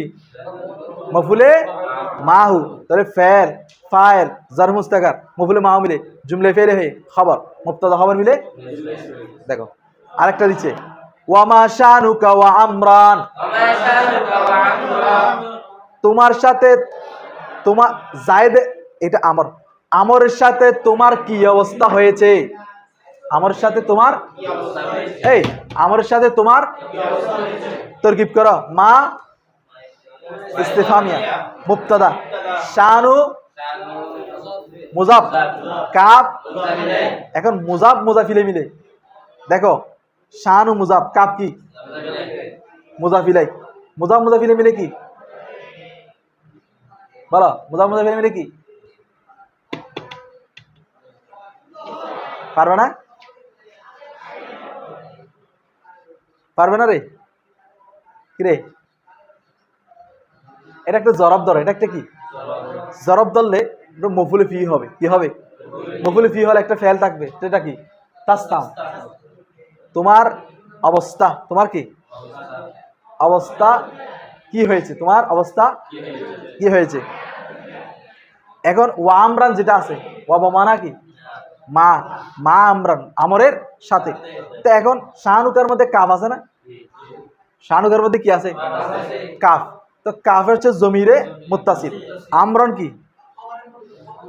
মফুলে মাহু, তাহলে ফাইল ফাইল জরফ মুস্তাকার মফুলে মাহু মিলে জুমলে ফেলে হয়ে খবর মুবতাদা খবর মিলে। দেখো আরেকটা দিচ্ছে, ওয়ামা শানুকা ওয়া আমরান, তোমার সাথে তোমার জায়েদ, এটা আমর, আমরের সাথে তোমার কি অবস্থা হয়েছে, আমরের সাথে তোমার, এই আমরের সাথে তোমার তরকিব করো, মা ইস্তিফহামিয়া মুবতাদা, শানু মুজাফ, কাফ এখন মুজাফ মুজাফিলে মিলে। দেখো শানু মুজাফ, কাফ কি মুজাফিলাই, মুজাফ মুজাফিলে মিলে কি বলো, মুজাফ মুজাফিলে মিলে কি পারবে না, পারবে না রে, কি রে, এটা একটা জরব ধরো, এটা একটা কি জরব ধরলে মফুলে ফি হবে, কি হবে মফুলে ফি হলে একটা ফেল থাকবে, সেটা কি তাসনাউ, তোমার অবস্থা, তোমার কি অবস্থা কি হয়েছে, তোমার অবস্থা কি হয়েছে। এখন ওয়া আমরান যেটা আছে, ওয়া মানা কি মা, মা আমরান আমরের সাথে, তো এখন শাহানুকার মধ্যে কাফ আছে না, শাহানুকার মধ্যে কি আছে কাফ, তো কাফের হচ্ছে জমিরে মুত্তাসিল, আমরান কি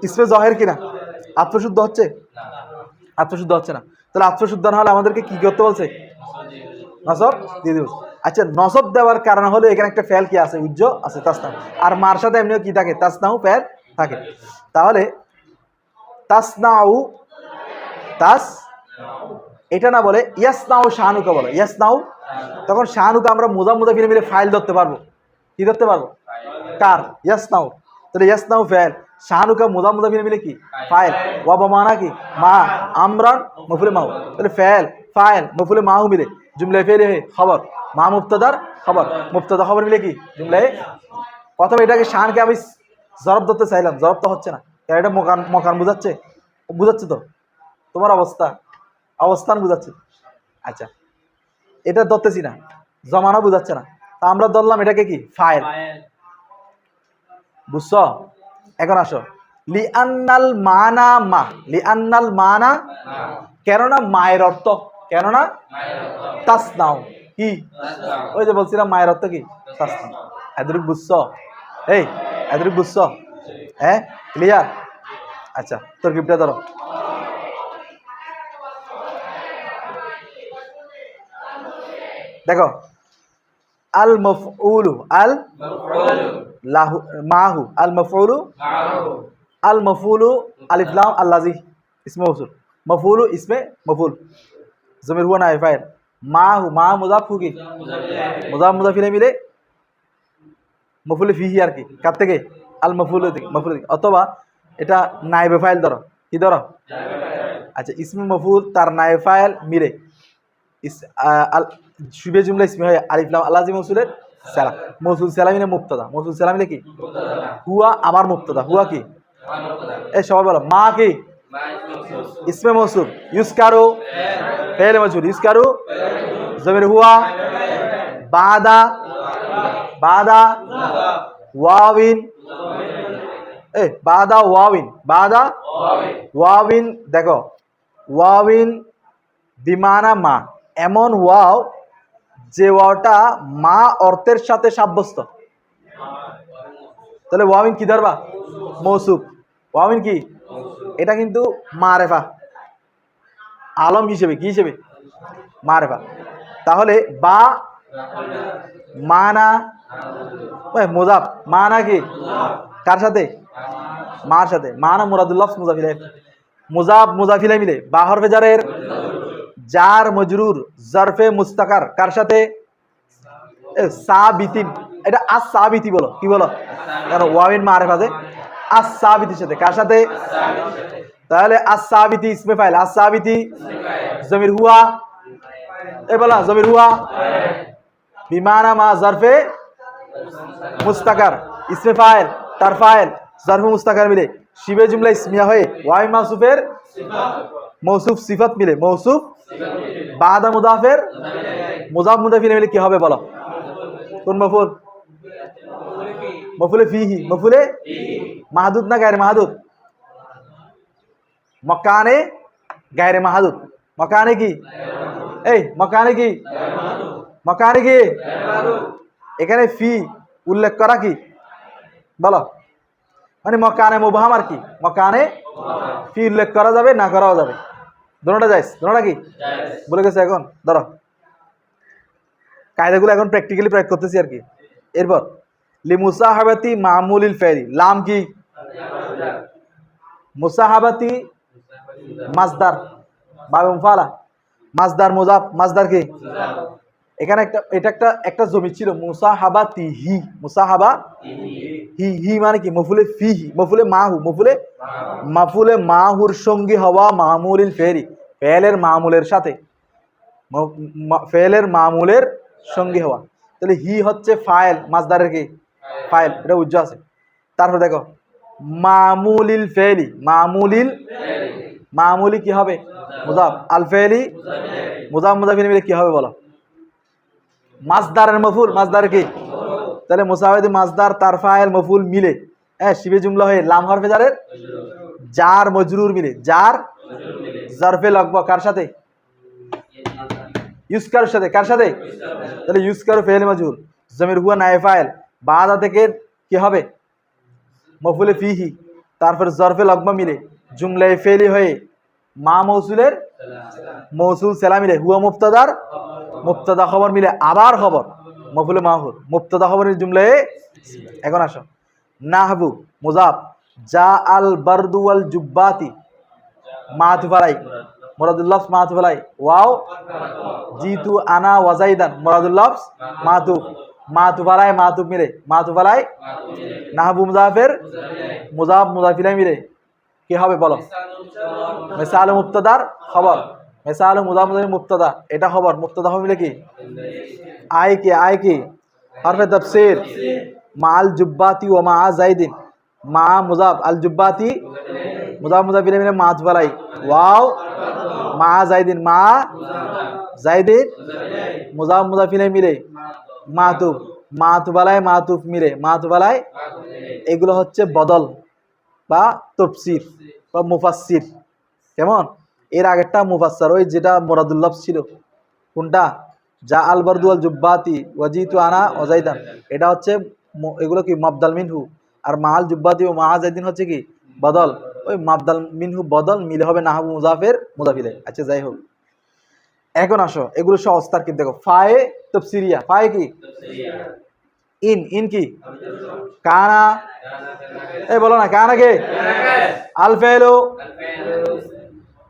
ইসমে জহের কিনা, আত্মশুদ্ধ হচ্ছে, আত্মশুদ্ধ হচ্ছে না, তাহলে আত্মশুদ্ধ না হলে আমাদেরকে কি করতে বলছে? নসব দিয়ে দিব। আচ্ছা নসব দেওয়ার কারণ হলো এখানে একটা ফেল কি আছে, উজ্জ আছে, তাসনাউ, আর মার সাথে এমনিও কি থাকে, তাসনাউ ফেল থাকে। তাহলে তাসনাউ, তাস এটা না বলে ইয়াসনাউ শাহানুকা বলে, ইয়াসনাউ, তখন শাহানুকা আমরা মুজা মুজা ফিরে মিলে ফাইল ধরতে পারবো, কি ধরতে পারবো, কার ইয়াসনাউ, তাহলে ইয়াসনাউ ফেল, শাহানুকা মুজা মুজা ফিরে মিলে কি ফাইল, ওয়াবা মানা কি মা, আমরান মফুলে মাহু, তাহলে ফেল ফাইল মফুলে মাহু মিলে জুমলায় ফেলে হে খবর, মা মুবতাদার খবর, মুবতাদা খবর মিলে কি জুমলায়। প্রথমে এটাকে শাহানকে আমি জরব ধরতে চাইলাম, জরব তো হচ্ছে না, কারণ এটা মকান মকান বুঝাচ্ছে, বুঝাচ্ছে তো তোমার অবস্থা, অবস্থান বুঝাচ্ছে, আচ্ছা, এটা ধরতেছি না, জমানা বুঝাচ্ছে না, তা আমরা ধরলাম এটাকে কি ফাইল। বুঝছো? এখন আসো, লিআন্নাল মানা মা, লিআন্নাল মানা, কেননা মায়ের অর্থ, কেননা তাসনাউ কি, ওই যে বলছিলাম মায়ের অর্থ কি তাসনাউ। এদরুক বুঝছো? এই এদরুক বুঝছো? হ্যাঁ, ক্লিয়ার? আচ্ছা, তরকিবটা ধরো। দেখো, আল মফউলু, আল লাহু মাহু, আল মফউলু, আল মফউলু আলিফ লাম আল্লাজি ইসমে মৌসুল, মফউলু ইসমে মফউল, জমির হুয়া নায়ে ফাইল, মাহু মা মুজাফ হু কি মুজাফ মুজাফ ইলাইহি মিলে মফউল ফিহি আর কি, কার থেকে? আল মফউল থেকে, মফউল থেকে। অথবা এটা নায়েবে ফাইল ধরো, কি ধরো? আচ্ছা, ইসমে মফউল তার নায়েবে ফাইল মিলে শুবে জুমলা ইসমে হয় আলিফ লাম আল্লাজি মৌসুলের সালাম, মৌসুল সালামিনে মুবতাদা, মৌসুল সালামিনে কি হুয়া আমার মুবতাদা, হুয়া কি, এই সবাই বলো মা কি ইসমে মৌসুল, ইউসকারু ফেলে মজহুর, ইউসকারু জমির হুয়া, বাদা, বাদা ওয়াবিন, এ বাদা ওয়াবিন, বাদা ওয়াবিন। দেখো, ওয়াবিন বিমানা মা, এমন ওয়াও যে ওয়াওটা মা অর্থের সাথে সাব্যস্ত। তাহলে ওয়াবিন কি ধরবা? মৌসুফ। ওয়াবিন কি? এটা কিন্তু মারেফা, আলম হিসেবে, কি হিসেবে? মারেফা। তাহলে বা মানা মুজাফ, মানা কি কার সাথে? মার সাথে। মানা মুরাদুল্লাহ মুজাফিলাই, মুজাফ মুজাফিলাই মিলে বা হরফে জারের জার মজরুর জরফে মুস্তাকার কার সাথে? সাবিতিন, এটা আস সাবিতি বলো, কি বলো? কারণ ওয়াবিন মারেফা আছে, আস সাবিতির সাথে, কার সাথে? তাহলে আস সাবিতি ইসমে ফাইল, আস সাবিতি জমির হুয়া, এ বলা জমির হুয়া বিমানা মা জরফে মুস্তাকার ইসমে ফাইল, তার ফাইল জরফে মুস্তাকার মিলে শিবে জুমলা ইসমিয়া হয়ে ওয়াই মাসুফের মৌসুফ সিফাত মিলে, মৌসুফ বাদা মুদাফের মুজাফ মুদাফিল মিলে কি হবে বলো? কোন মফুল? মফুলে ফিহি, মফুলে মাহদুদ না গায়রে মাহদুদ? মকানে গায়রে মাহদুদ, মকানে কি? এই মকানে কি? মকানে কি? এখানে ফি উল্লেখ করা কি বলো? মানে মকানে মুবহাম আর কি, মকানে ফি উল্লেখ করা যাবে, না করাও যাবে, দোনোটা যাইস, দোনোটা কি বলে গেছে। এখন ধরো কায়দাগুলো এখন প্র্যাকটিক্যালি প্রয়োগ করতেছি আর কি। এরপর লি মুসাহাবাতি মামুলিল ফাইলি, লাম কি? মুসাহাবাতি মাসদার, বাবে মুফালা, মাসদার মুজাফ, মাসদার কি? এখানে একটা জমি ছিল মুসাহাবাতিহি, মুসাহাবা হি, হি মানে কি? মফুলে ফিহি, মফুলে মাহু, মফুলে মাহুর সঙ্গী হওয়া মামুলিল ফেরি, ফেলের মামুলের সাথে, ফেলের মামুলের সঙ্গী হওয়া। তাহলে হি হচ্ছে ফাইল, মাসদারের কি? ফাইল, এটা উজ্জ্ব আছে। তারপর দেখো মামুলিল ফেলি, মামুলি কি হবে? মুজাফ, আল ফেলি মুজাফ মুজাফিল মিলে কি হবে বলো? মাসদারের মফুল, মাসদার কি? তাহলে মুসাহাবাতি মাসদার তার ফাইল মফুল মিলে, হ্যাঁ শিবে জুমলা হয়ে লাম হরফে জারের জার মজরুর মিলে, জার জরফে লাগব কার সাথে? ইউসকারুর সাথে, কার সাথে? তাহলে ইউসকারু ফেল মজহুর জমির হুয়া নায়ে ফাইল, বাদা থেকে কি হবে? মফুলে ফিহি, তারপর জরফে লগবা মিলে জুমলায় ফেলি হয়ে মা মৌসুলের মৌসুল সেলা মিলে হুয়া মুফতাদার মুফতাদা খবর মিলে আবার খবর মফুলে মাহুর মুফতাদা খবরের জুমলায়। এখন আসো নাহবু মুজাফ, জা আল বারদু ওয়াল জুব্বাতি মাতুফালাই মুরাদুল্লাহ মাতুফালাই, ওয়াও জিতু আনা ওয়াজাইদান মুরাদুল্লাহ মাতুফ, মাতুফালাই মাতুফ মিলে মাতুফালাই নাহবু মুজাফের মুজাফ মুজাফিলাই মিলে কি হবে বলো? মিসাল মুবতাদার খবর, মিসাল মুজাফ মুবতাদা, এটা খবর, মুবতাদা হবে মিলে কি? আয় কি হরফে তাফসীর মাল জুব্বাতি ওয়া মা যাইদিন, মা মুজাফ, আল জুব্বাতি মুজাফ মুজাফিলাই মিলে মাতুফালাই, ওয়াও মা জাইদিন মা জাইদিন মুজাফ মুজাফিলে মিলে মাতুফ মাতুবালায় মাতুফ মিলে মাতুবালায় এগুলো হচ্ছে বদল বা তফসির বা মুফাসসির। কেমন? এর আগেরটা মুফাসসার, ওই যেটা মুরাদুল ছিল কোনটা, যা আল বারদু আল জুব্বাতি ওয়াজিতু আনা ওয়াজাইদান, এটা হচ্ছে এগুলো কি মাবদাল মিনহু। আর মাল জুব্বাতি ও মাহা জাইদিন হচ্ছে কি বদল, ওই মাবদাল মিনহু বদল মিলে হবে নাহবু মুজাফের মুজাফিলে। আচ্ছা যাই হোক, এখন আসো এগুলো সহজ তারকিব দেখো। ফায়ে তফসিরিয়া, ফায়ে কি ইন কি কানা, এই বলো না কানা কে আল ফেলু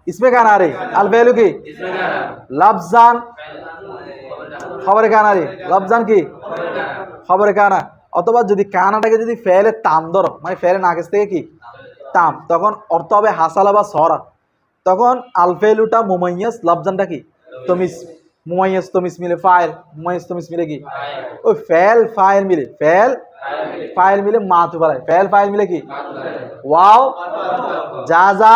ইসমে কানা রে, আল ফেলু কি লাফজান খবরে কানা রে, লাফজান কি খবরে কানা। অথবা যদি কানাটাকে যদি ফেলে তাম ধরো, মানে ফেলে নাকেশ থেকে কি তাম, তখন অর্থ হবে হাসালা বা সরা। তখন আলফেলুটা মুমাইয়াস, লাফজানটা কি তমিস, মুমাইয়াস তমিস মিলে ফাইল, মুমাইয়াস তমিস মিলে কি ওই ফেল ফাইল মিলে, ফেল ফাইল মিলে মাতু বালায়, ফেল ফাইল মিলে কি ওয়াও জাজা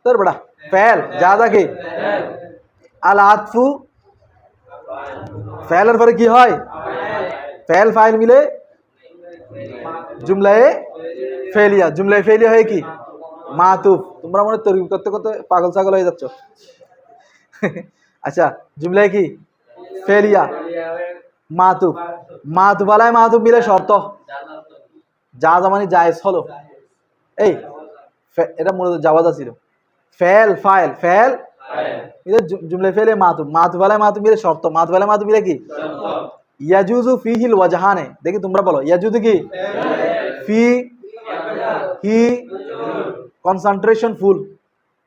তোর বড়া ফেল জাজা কি আল আতফু, ফেলের পরে কি হয় ফেল ফাইল মিলে জুমলায়ে ফেলিয়া, জুমলায়ে ফেলিয়া হয় কি মাতুফ। তোমরা মনে তরকিব করতে করতে পাগল ছাগল হয়ে যাচ্ছ। আচ্ছা জুমলায়ে কি ফেলিয়া মাতুফ, মাতুবালায় মাতুফ মিলে শর্ত যা জামানি জায়েজ হলো। এই এটা মূলত জাওয়াজা ছিল, ফেল ফাইল ফেল মিলে জুমলায়ে ফেলে মাতুফ, মাতুবালায় মাতুফ মিলে শর্ত, মাতুবালায় মাতুফ মিলে কি ইয়াজুজু ফিহিল ওয়াজহানে। দেখি তোমরা বলো ইয়াজুজু কি ফি হি, কনসেন্ট্রেশন ফুল,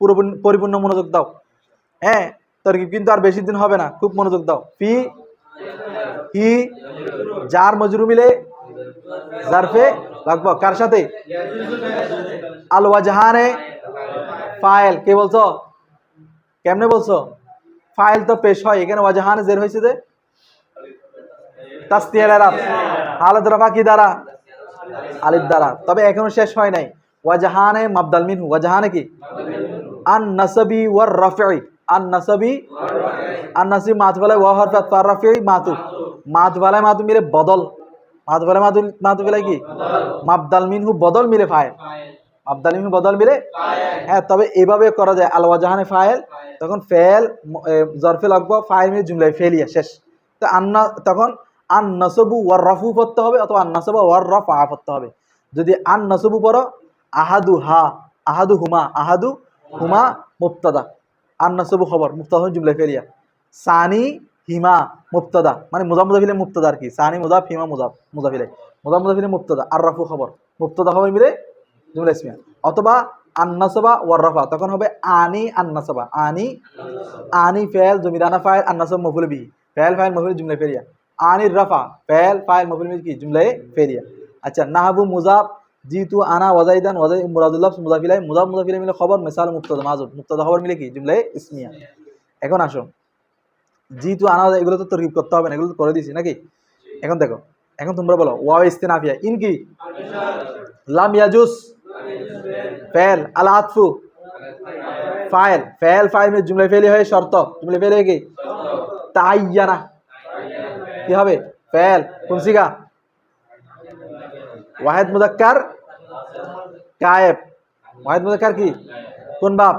পুরো পরিপূর্ণ মনোযোগ দাও। হ্যাঁ তরকিব কিন্তু আর বেশি দিন হবে না, খুব মনোযোগ দাও। ফি হি জার মজরু মিলে জারফে লাগবে কার সাথে আল ওয়াজহানে ফাইল। কে বলছো কেমনে বলছো ফাইল তো পেশ হয়, এখানে ওয়াজহানে জের হয়েছে যে তাসনিয়ার আরাব, হালাত রাফা কি দ্বারা আলিফ দ্বারা। তবে এখনো শেষ হয় নাই, ওয়াজহানে মাবদাল মিনহু, ওয়াজহানে কি আন নাসবি ওয়ার রাফি, আন নাসবি আন নাসবি মাতুবালায় ওয়া হরফ আতফ, আর রাফি মাতুফ, মাতুবালায় মাতুফ মিলে বদল, মাতুবালায় মাতুফ মিলে কি মাবদাল মিনহু বদল মিলে ফাইল, মাবদাল মিনহু বদল মিলে। হ্যাঁ তবে এইভাবে করা যায় আল ওয়াজহানে ফাইল, তখন ফেল জরফে লাগবে ফাইল মিলে জুমলায় ফেলিয়া শেষ। তো আন্না তখন আন নাসবু ওয়ার রাফু পড়তে হবে, অথবা আন নাসবা ওয়ার রাফা পড়তে হবে। যদি আন নাসবু পড়ো আহাদু হা, আহাদু হুমা, আহাদু হুমা মুবতাদা, আন নাসবু খবর, মুবতাদা জুমলা ফেলিয়া। সানি হিমা মুবতাদা, মানে মুজাফ মুজাফিলে মুবতাদা আর কি, সানি মুজাফ হিমা মুজাফ মুজাফিলে, মুজাফ মুজাফিলে মুবতাদা, আর রাফু খবর, মুবতাদা খবর মিলে জুমলা ইসমিয়া। অথবা আন নাসবা ওয়ার রাফা, তখন হবে আনি আন নাসবা, আনি আনি ফেল জমিদানা ফাইল, আন নাসব মফুল বিহি, ফেল ফাইল মফুল জুমলা ফেলিয়া, আনির রাফা ফেল ফাইল মফুল মিল কি জুমলায়ে ফেলিয়া। আচ্ছা নাহাবু মুজাফ জিতু আনা ওয়াজাইদান ওয়াজাই মুরাদুল্লাহ মুজাফিলাই, মুজাফ মুজাফিলে মিলে খবর, মিসাল মুবতাদা মাজুব, মুবতাদা খবর মিলে কি জুমলায়ে ইসমিয়া। এখন আসো জিতু আনা এগুলো তো তরকিব করতে হবে না, এগুলো তো করে দিয়েছি নাকি। এখন দেখো, এখন তোমরা বলো ওয়াও ইস্তিনাফিয়া ইন কি লাম ইয়াজুস ফেল আল আতফু ফাইল, ফেল ফাইল মে জুমলায়ে ফেলি হয় শর্ত, জুমলায়ে ফেলি কি তাআয়্যানা কি হবে ফেল কোন সিগা ওয়াহিদ মুযাক্কার গায়েব, ওয়াহিদ মুযাক্কার কি কোন বাপ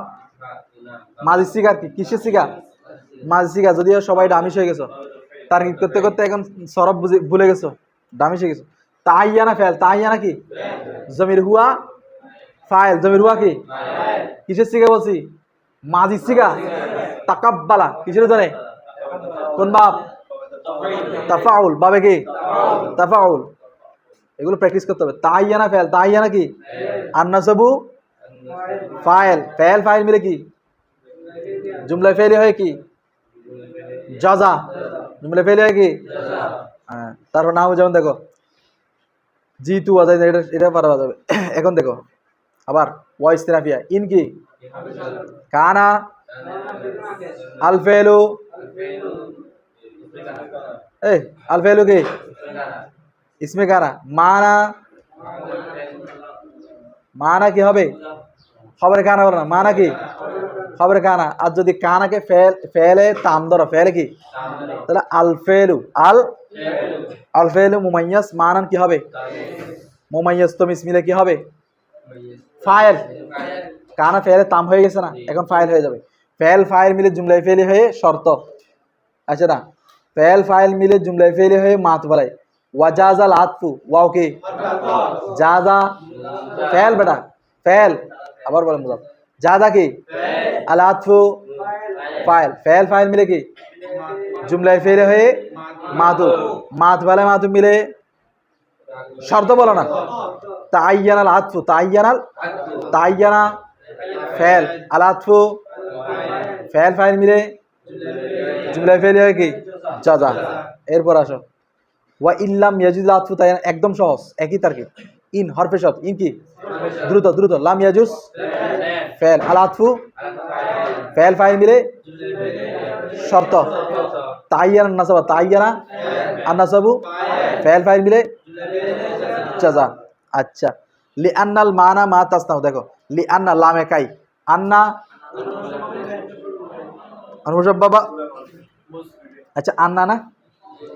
মাজি সিগা কি কিসের সিগা মাজি সিগা। যদিও সবাই ডামিশ হয়ে গেছো, তার কি করতে করতে এখন সরব ভুলে গেছো, ডামিশ হয়ে গেছো। তাআয়্যানা ফেল, তাআয়্যানা কি জমির হুয়া ফাইল, জমির হুয়া কি কিসের সিগা বলছি মাজি সিগা। তাকাব্বালা কিসের ধরে কোন বাপ তাফাউল, বাবে কি তাফাউল। এগুলো প্র্যাকটিস করতে হবে। তাআয়্যানা ফেল, তাআয়্যানা কি আন নাসবু ফাইল, ফেল ফাইল মিলে কি জুমলা ফেলি হয় কি জাযা, জুমলা ফেলি হয় কি হ্যাঁ। তারপর নাও যেমন দেখো জিতু ওয়াজাই, এটা পারা যাবে। এখন দেখো আবার ওয়া ইস্তিনাফিয়া ইন কি কানা আল ফেলু, এই আল ফেলু কি ইসমে কানা, মানা মানা কি হবে খবরে কানা বলে না, মানা কি খবরে কানা। আর যদি কানাকে ফেলে তাম ধরো, ফেলে কি, তাহলে আল ফেলু মুমাইয়াস মানান কি হবে, মুমাইয়াস তমিজ মিলে কি হবে, ফাইল। কানা ফেলে তাম হয়ে গেছে না, এখন ফাইল হয়ে যাবে। ফেল ফাইল মিলে জুমলাই ফেলি হয়ে শর্ত, আচ্ছা না, ফেল ফাইল মিলে জুমলাই ফেলি হয়ে মাত বলাই। ওয়াজাজাল আতফু, ওয়াও কি জাজা, ফেল বেটা ফেল, আবার বলেন বুঝাও, জাজা কি আল আতফু ফাইল, ফেল ফাইল মিলে কি জুমলাই ফেলি হয়ে মাতু, মাত বলে মাতু মিলে শর্ত বলো না। তাইয়ানাল আতফু, তাইয়ানা ফেল, আল আতফু ফেল ফাইল মিলে জুমলাই ফেলি হয়ে কি জাজা। এরপর আসো ওয়া ইল্লাম ইয়াজুজ আতফু তাইয়ানা, একদম সহজ, একই তারকিব। ইন হরফে শর্ত, ইন কি দ্রুত দ্রুত, লাম ইয়াজুজ ফেল, আল আতফু ফেল ফাইল মিলে শর্ত, তাইয়ানা নাসাবা, তাইয়ানা আর নাসাবু ফেল ফাইল মিলে জাযা। আচ্ছা, লি আন্নাল মানা মা তাসনাউ, দেখো লি আন্না লামে কাই, আন্না বাবা, আচ্ছা আন্না না,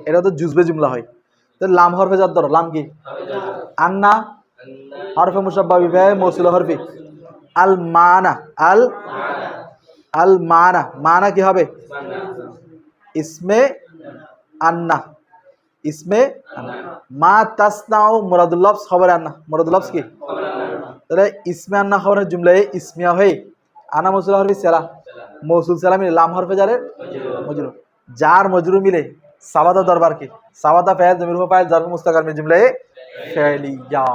এটা তো জুজবে জুমলা হয়, তো লাম হরফে জার ধরো, লাম কি আন্না হরফে মুসাব্বা বিফে মৌসুল হরফি, আল মানা আল মানা, মানা কি হবে ইসমে আন্না, ইসমে মা তাসনাউ মুরাদুল লফজ খবরে আন্না, মুরাদুল লফজ কি, তাহলে ইসমে আন্না খবরের জুমলায় ইসমিয়া হয়ে আনা মৌসুল হরফি সেলা, মৌসুল সেলা মিলে লাম হরফে জারের মজরুর, জার মজরুর মিলে সাবাদা দরবার কি, সাবাদা ফাইল জমির ফাইল জারফ মুস্তাকার মিলে জুমলায় ফেলিয়া।